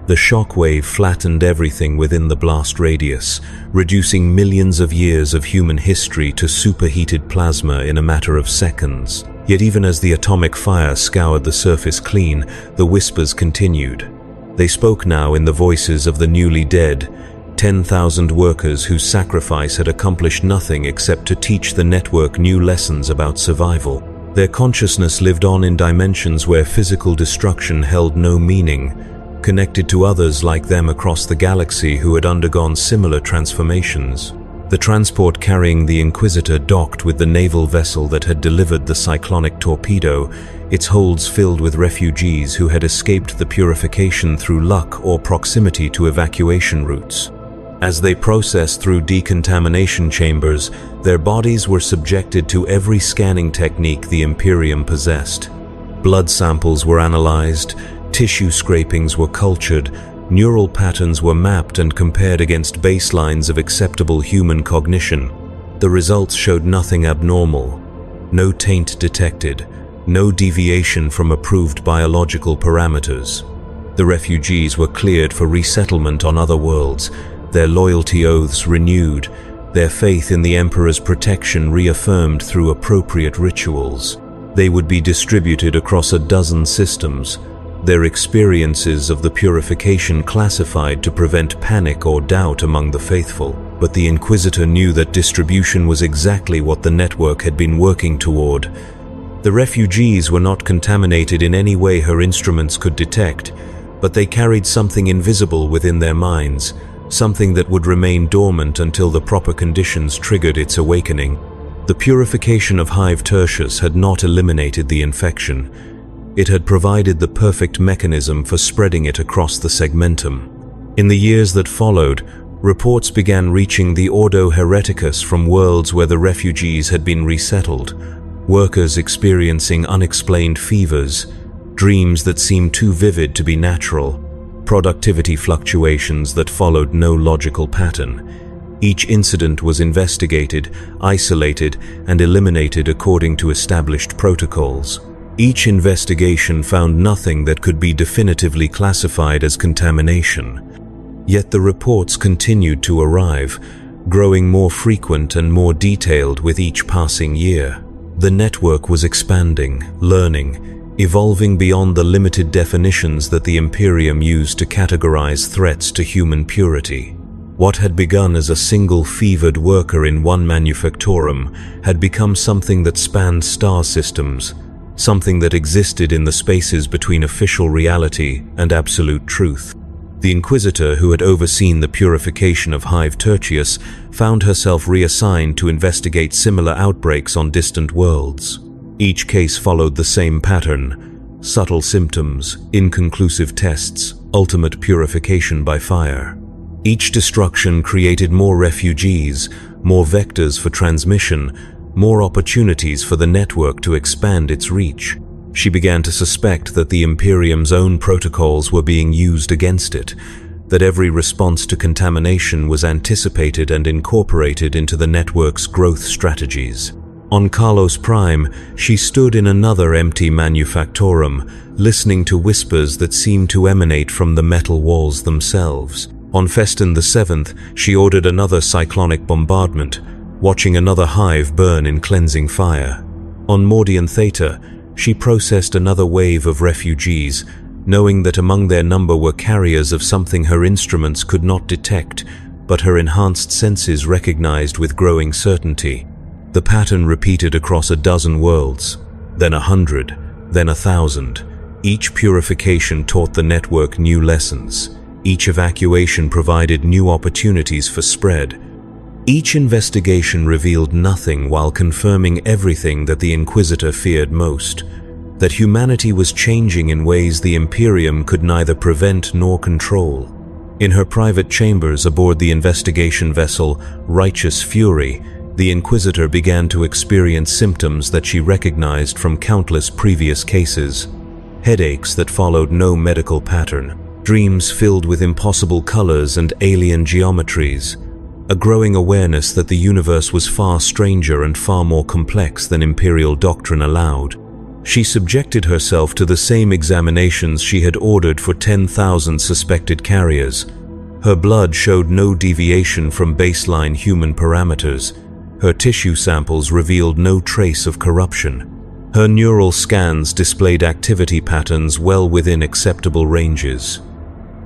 The shockwave flattened everything within the blast radius, reducing millions of years of human history to superheated plasma in a matter of seconds. Yet even as the atomic fire scoured the surface clean, the whispers continued. They spoke now in the voices of the newly dead, 10,000 workers whose sacrifice had accomplished nothing except to teach the network new lessons about survival. Their consciousness lived on in dimensions where physical destruction held no meaning, connected to others like them across the galaxy who had undergone similar transformations. The transport carrying the Inquisitor docked with the naval vessel that had delivered the cyclonic torpedo, its holds filled with refugees who had escaped the purification through luck or proximity to evacuation routes. As they processed through decontamination chambers, their bodies were subjected to every scanning technique the Imperium possessed. Blood samples were analyzed, tissue scrapings were cultured, neural patterns were mapped and compared against baselines of acceptable human cognition. The results showed nothing abnormal. No taint detected, no deviation from approved biological parameters. The refugees were cleared for resettlement on other worlds, their loyalty oaths renewed, their faith in the Emperor's protection reaffirmed through appropriate rituals. They would be distributed across a dozen systems, their experiences of the purification classified to prevent panic or doubt among the faithful. But the Inquisitor knew that distribution was exactly what the network had been working toward. The refugees were not contaminated in any way her instruments could detect, but they carried something invisible within their minds, something that would remain dormant until the proper conditions triggered its awakening. The purification of Hive Tertius had not eliminated the infection. It had provided the perfect mechanism for spreading it across the segmentum. In the years that followed, reports began reaching the Ordo Hereticus from worlds where the refugees had been resettled, workers experiencing unexplained fevers, dreams that seemed too vivid to be natural, productivity fluctuations that followed no logical pattern. Each incident was investigated, isolated, and eliminated according to established protocols. Each investigation found nothing that could be definitively classified as contamination. Yet the reports continued to arrive, growing more frequent and more detailed with each passing year. The network was expanding, learning, evolving beyond the limited definitions that the Imperium used to categorize threats to human purity. What had begun as a single fevered worker in one manufactorum had become something that spanned star systems, something that existed in the spaces between official reality and absolute truth. The Inquisitor, who had overseen the purification of Hive Tertius, found herself reassigned to investigate similar outbreaks on distant worlds. Each case followed the same pattern: subtle symptoms, inconclusive tests, ultimate purification by fire. Each destruction created more refugees, more vectors for transmission, more opportunities for the network to expand its reach. She began to suspect that the Imperium's own protocols were being used against it, that every response to contamination was anticipated and incorporated into the network's growth strategies. On Carlos Prime, she stood in another empty manufactorum, listening to whispers that seemed to emanate from the metal walls themselves. On Festin the 7th, she ordered another cyclonic bombardment, watching another hive burn in cleansing fire. On Mordian Theta, she processed another wave of refugees, knowing that among their number were carriers of something her instruments could not detect, but her enhanced senses recognized with growing certainty. The pattern repeated across a dozen worlds, then 100, then 1,000. Each purification taught the network new lessons. Each evacuation provided new opportunities for spread. Each investigation revealed nothing while confirming everything that the Inquisitor feared most: that humanity was changing in ways the Imperium could neither prevent nor control. In her private chambers aboard the investigation vessel Righteous Fury, the Inquisitor began to experience symptoms that she recognized from countless previous cases. Headaches that followed no medical pattern, dreams filled with impossible colors and alien geometries, a growing awareness that the universe was far stranger and far more complex than Imperial doctrine allowed. She subjected herself to the same examinations she had ordered for 10,000 suspected carriers. Her blood showed no deviation from baseline human parameters. Her tissue samples revealed no trace of corruption. Her neural scans displayed activity patterns well within acceptable ranges.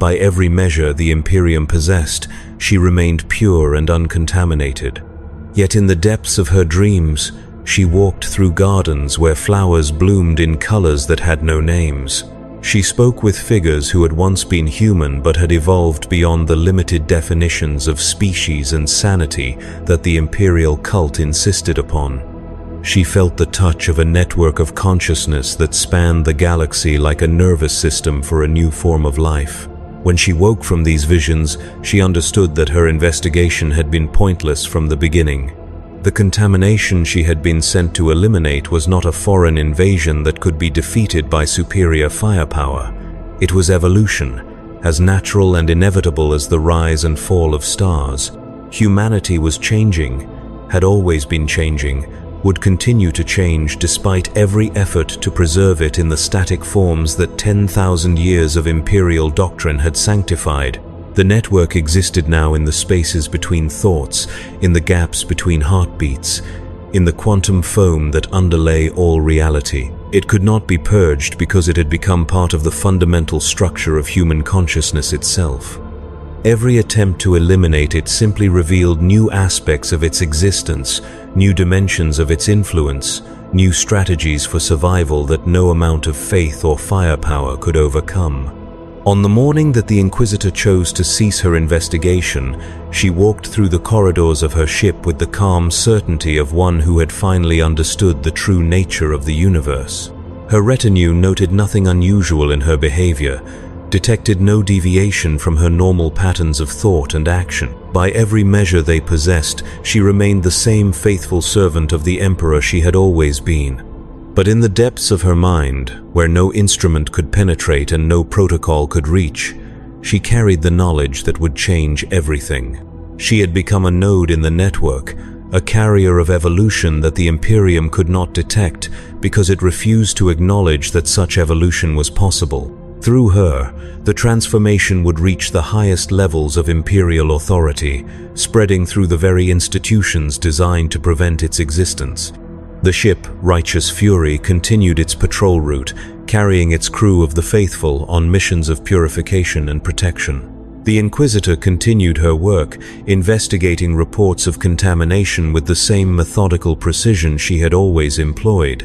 By every measure the Imperium possessed, she remained pure and uncontaminated. Yet in the depths of her dreams, she walked through gardens where flowers bloomed in colors that had no names. She spoke with figures who had once been human but had evolved beyond the limited definitions of species and sanity that the imperial cult insisted upon. She felt the touch of a network of consciousness that spanned the galaxy like a nervous system for a new form of life. When she woke from these visions, she understood that her investigation had been pointless from the beginning. The contamination she had been sent to eliminate was not a foreign invasion that could be defeated by superior firepower. It was evolution, as natural and inevitable as the rise and fall of stars. Humanity was changing, had always been changing, would continue to change despite every effort to preserve it in the static forms that 10,000 years of imperial doctrine had sanctified. The network existed now in the spaces between thoughts, in the gaps between heartbeats, in the quantum foam that underlay all reality. It could not be purged because it had become part of the fundamental structure of human consciousness itself. Every attempt to eliminate it simply revealed new aspects of its existence, new dimensions of its influence, new strategies for survival that no amount of faith or firepower could overcome. On the morning that the Inquisitor chose to cease her investigation, she walked through the corridors of her ship with the calm certainty of one who had finally understood the true nature of the universe. Her retinue noted nothing unusual in her behavior, detected no deviation from her normal patterns of thought and action. By every measure they possessed, she remained the same faithful servant of the Emperor she had always been. But in the depths of her mind, where no instrument could penetrate and no protocol could reach, she carried the knowledge that would change everything. She had become a node in the network, a carrier of evolution that the Imperium could not detect because it refused to acknowledge that such evolution was possible. Through her, the transformation would reach the highest levels of imperial authority, spreading through the very institutions designed to prevent its existence. The ship, Righteous Fury, continued its patrol route, carrying its crew of the faithful on missions of purification and protection. The Inquisitor continued her work, investigating reports of contamination with the same methodical precision she had always employed.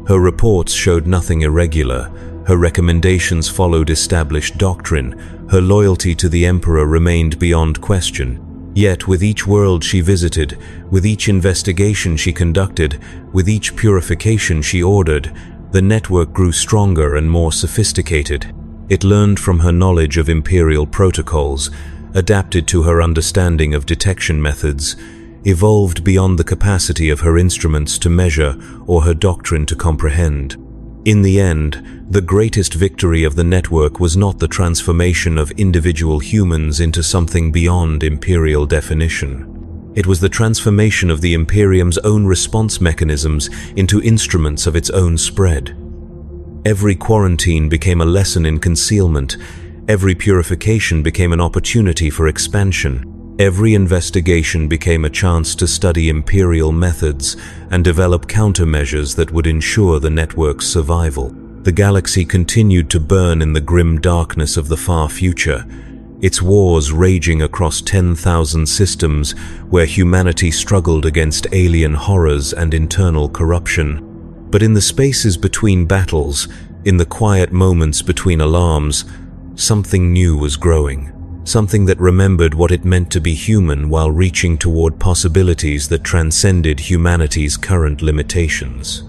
Her reports showed nothing irregular. Her recommendations followed established doctrine. Her loyalty to the Emperor remained beyond question. Yet with each world she visited, with each investigation she conducted, with each purification she ordered, the network grew stronger and more sophisticated. It learned from her knowledge of imperial protocols, adapted to her understanding of detection methods, evolved beyond the capacity of her instruments to measure or her doctrine to comprehend. In the end, the greatest victory of the network was not the transformation of individual humans into something beyond imperial definition. It was the transformation of the Imperium's own response mechanisms into instruments of its own spread. Every quarantine became a lesson in concealment. Every purification became an opportunity for expansion. Every investigation became a chance to study imperial methods and develop countermeasures that would ensure the network's survival. The galaxy continued to burn in the grim darkness of the far future, its wars raging across 10,000 systems where humanity struggled against alien horrors and internal corruption. But in the spaces between battles, in the quiet moments between alarms, something new was growing. Something that remembered what it meant to be human while reaching toward possibilities that transcended humanity's current limitations.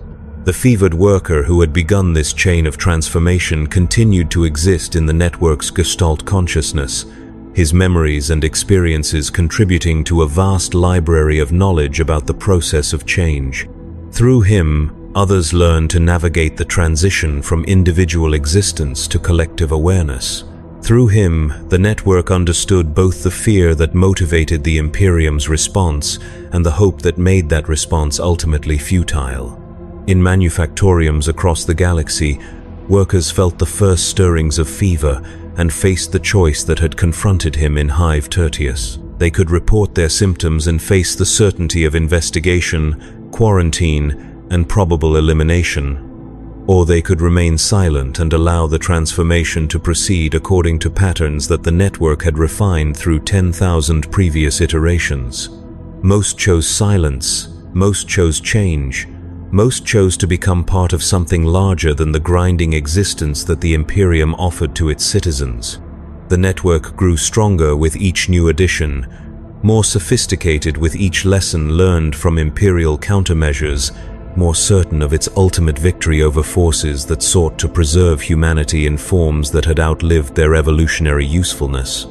The fevered worker who had begun this chain of transformation continued to exist in the network's Gestalt consciousness, his memories and experiences contributing to a vast library of knowledge about the process of change. Through him, others learned to navigate the transition from individual existence to collective awareness. Through him, the network understood both the fear that motivated the Imperium's response and the hope that made that response ultimately futile. In manufactoriums across the galaxy, workers felt the first stirrings of fever and faced the choice that had confronted him in Hive Tertius. They could report their symptoms and face the certainty of investigation, quarantine, and probable elimination. or they could remain silent and allow the transformation to proceed according to patterns that the network had refined through 10,000 previous iterations. Most chose silence, most chose change, most chose to become part of something larger than the grinding existence that the Imperium offered to its citizens. The network grew stronger with each new addition, more sophisticated with each lesson learned from Imperial countermeasures, more certain of its ultimate victory over forces that sought to preserve humanity in forms that had outlived their evolutionary usefulness.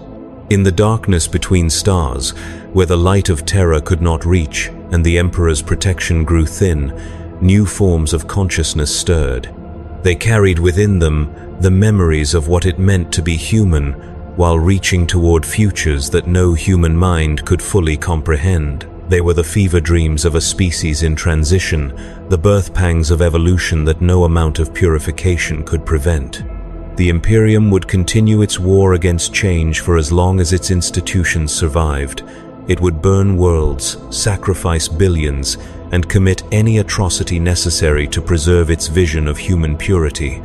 In the darkness between stars, where the light of terror could not reach and the Emperor's protection grew thin, new forms of consciousness stirred. They carried within them the memories of what it meant to be human, while reaching toward futures that no human mind could fully comprehend. They were the fever dreams of a species in transition, the birth pangs of evolution that no amount of purification could prevent. The Imperium would continue its war against change for as long as its institutions survived. It would burn worlds, sacrifice billions, and commit any atrocity necessary to preserve its vision of human purity.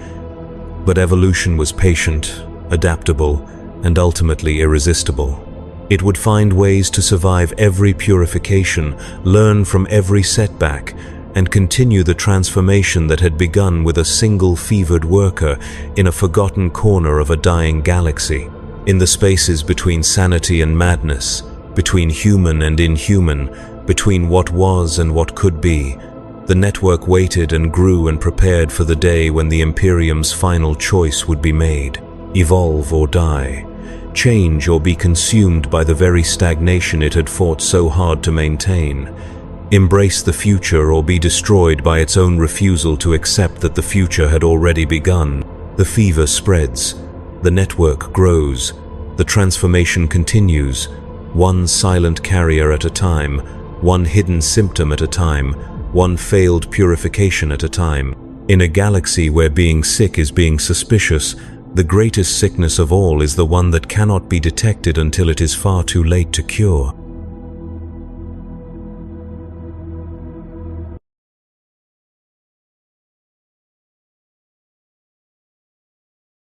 But evolution was patient, adaptable, and ultimately irresistible. It would find ways to survive every purification, learn from every setback, and continue the transformation that had begun with a single fevered worker in a forgotten corner of a dying galaxy. In the spaces between sanity and madness, between human and inhuman, between what was and what could be, the network waited and grew and prepared for the day when the Imperium's final choice would be made: evolve or die, change or be consumed by the very stagnation it had fought so hard to maintain, embrace the future or be destroyed by its own refusal to accept that the future had already begun. The fever spreads, the network grows, the transformation continues, one silent carrier at a time, one hidden symptom at a time, one failed purification at a time. In a galaxy where being sick is being suspicious, the greatest sickness of all is the one that cannot be detected until it is far too late to cure.